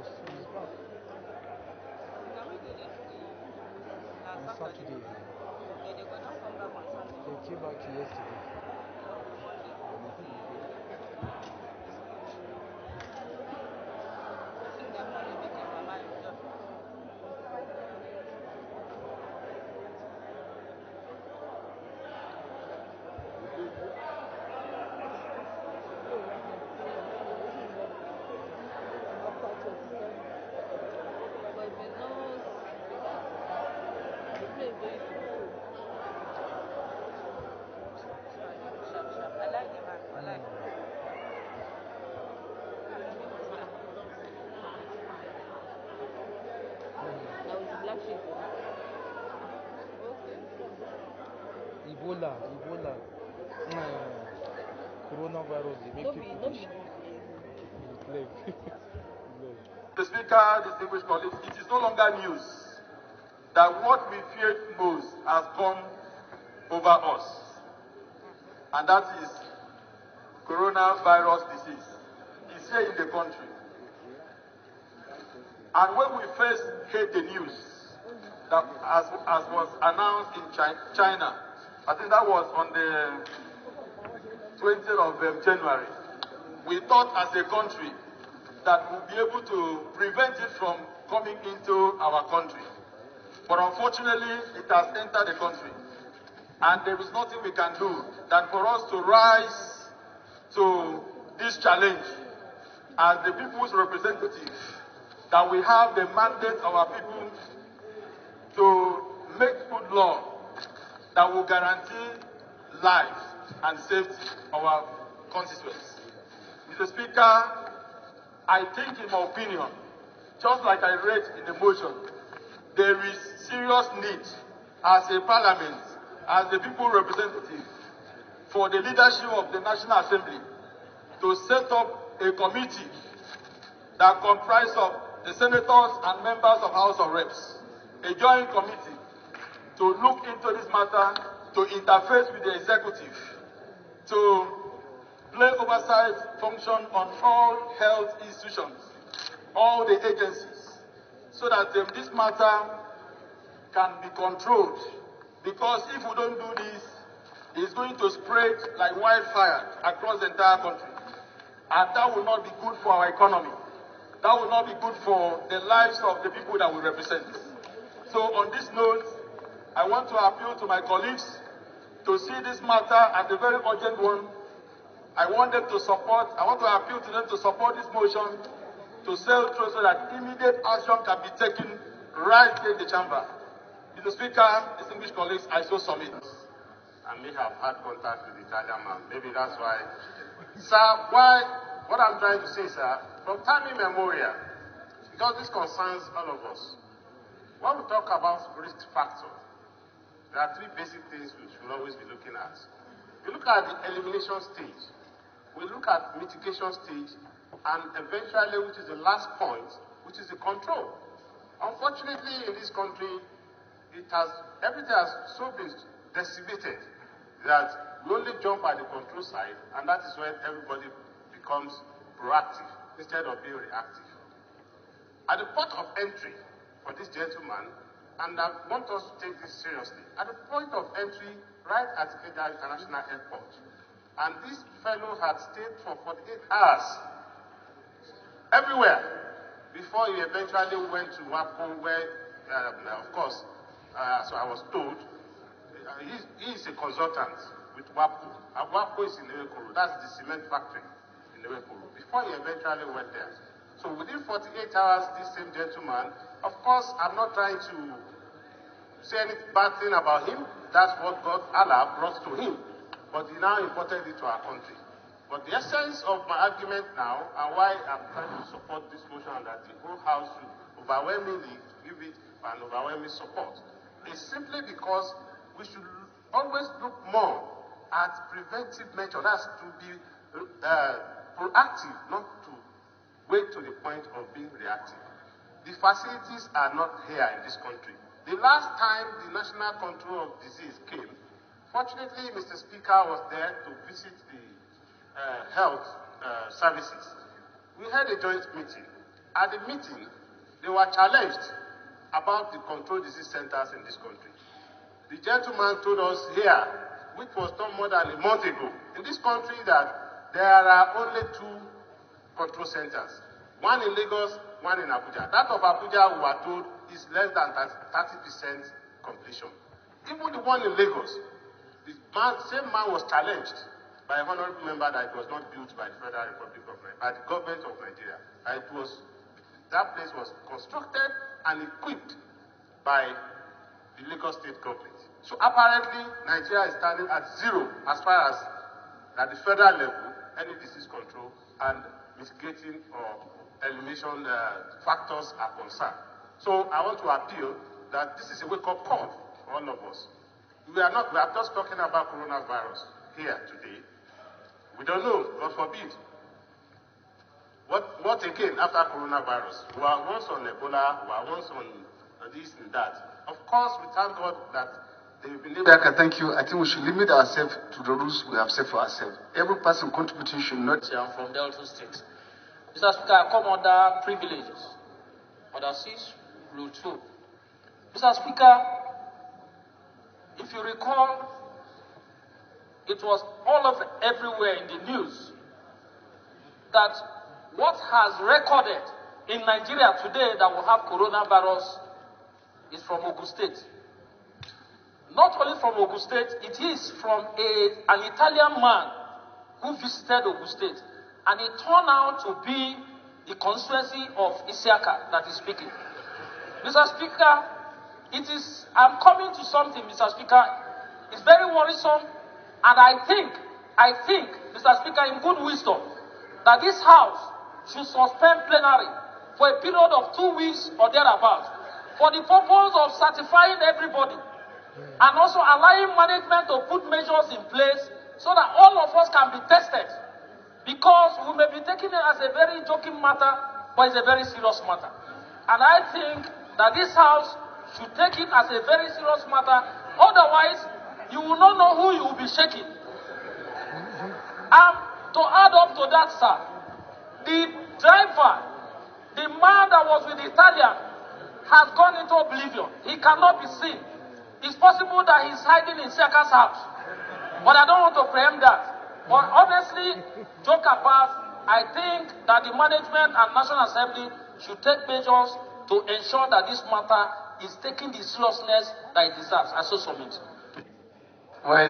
He's back Can we do this on Saturday. Okay, they will not come back on Sunday. They came back yesterday. Monday. I think they're probably making my life tough. But if it's not, the place going to sharp. I like the man. I like it. Now it's black sheep. Okay. Ebola. Coronavirus. They make people No be. The Speaker, distinguished colleagues, it is no longer news that what we feared most has come over us, and that is coronavirus disease. It's here in the country. And when we first heard the news that as was announced in China, I think that was on the 20th of January, we thought as a country that we'll be able to prevent it from coming into our country. But unfortunately, it has entered the country. And there is nothing we can do than for us to rise to this challenge as the people's representative, that we have the mandate of our people to make good law that will guarantee life and safety of our constituents. Mr. Speaker, I think, in my opinion, just like I read in the motion, there is serious need as a parliament, as the people representative, for the leadership of the National Assembly to set up a committee that comprises of the senators and members of House of Reps, a joint committee to look into this matter, to interface with the executive, to play oversight function on all health institutions, all the agencies, so that this matter can be controlled. Because if we don't do this, it's going to spread like wildfire across the entire country. And that will not be good for our economy. That will not be good for the lives of the people that we represent. So on this note, I want to appeal to my colleagues to see this matter as a very urgent one. I want to appeal to them to support this motion to sail through so that immediate action can be taken right here in the chamber. Mr. Speaker, distinguished colleagues, I so submit. I may have had contact with the Italian man. Maybe that's why. Sir, what I'm trying to say, sir, from time immemorial, because this concerns all of us, when we talk about risk factor, there are three basic things we should always be looking at. We look at the elimination stage, we look at mitigation stage, and eventually, which is the last point, which is the control. Unfortunately, in this country, everything has so been decimated that we only jump at the control side, and that is when everybody becomes proactive instead of being reactive. At the port of entry for this gentleman, and I want us to take this seriously, at the point of entry, right at Ikeja International Airport, and this fellow had stayed for 48 hours everywhere before he eventually went to WAPO, where, of course, so I was told, he is a consultant with WAPO. WAPO is in Ewekoro. That's the cement factory in Ewekoro. Before he eventually went there. So within 48 hours, this same gentleman, of course, I'm not trying to say any bad thing about him. That's what God, Allah, brought to him. But he now imported it to our country. But the essence of my argument now, and why I'm trying to support this motion that the whole House should overwhelmingly give it an overwhelming support, is simply because we should always look more at preventive measures. That's to be proactive, not to wait to the point of being reactive. The facilities are not here in this country. The last time the National Control of Disease came, fortunately, Mr. Speaker was there to visit the health services. We had a joint meeting. at the meeting, they were challenged about the controlled disease centers in this country. The gentleman told us here, which was not more than a month ago, in this country that there are only 2 control centers, one in Lagos, one in Abuja. That of Abuja, we were told, is less than 30% completion. Even the one in Lagos, the same man was challenged by a honorable member that it was not built by the Federal Republic of Nigeria, by the government of Nigeria. That place was constructed and equipped by the Lagos State government. So apparently, Nigeria is standing at 0 as far as at the federal level, any disease control and mitigating or elimination factors are concerned. So I want to appeal that this is a wake-up call for all of us. We are just talking about coronavirus here today. We don't know, God forbid. What again after coronavirus? We are once on Ebola, we are once on this and that. Of course, we thank God that they've been able. Thank you. I think we should limit ourselves to the rules we have set for ourselves. Every person contributing should not. I'm from Delta State. Mr. Speaker, I come under privileges. Order 6, Rule 2. Mr. Speaker, if you recall, it was all over everywhere in the news that what has recorded in Nigeria today that will have coronavirus is from Ogun State. Not only from Ogun State, it is from an Italian man who visited Ogun State, and it turned out to be the constituency of Isiaka that is speaking. Mr. Speaker, I'm coming to something, Mr. Speaker. It's very worrisome, and I think, Mr. Speaker, in good wisdom, that this House should suspend plenary for a period of 2 weeks or thereabouts for the purpose of certifying everybody and also allowing management to put measures in place so that all of us can be tested. Because we may be taking it as a very joking matter, but it's a very serious matter. And I think that this House should take it as a very serious matter. Otherwise, you will not know who you will be shaking. To add up to that, sir, the driver, the man that was with the Italian, has gone into oblivion. He cannot be seen. It's possible that he's hiding in Siaka's house. But I don't want to preempt that. But honestly, joke apart, I think that the management and National Assembly should take measures to ensure that this matter is taking the seriousness that it deserves. I so submit. Well,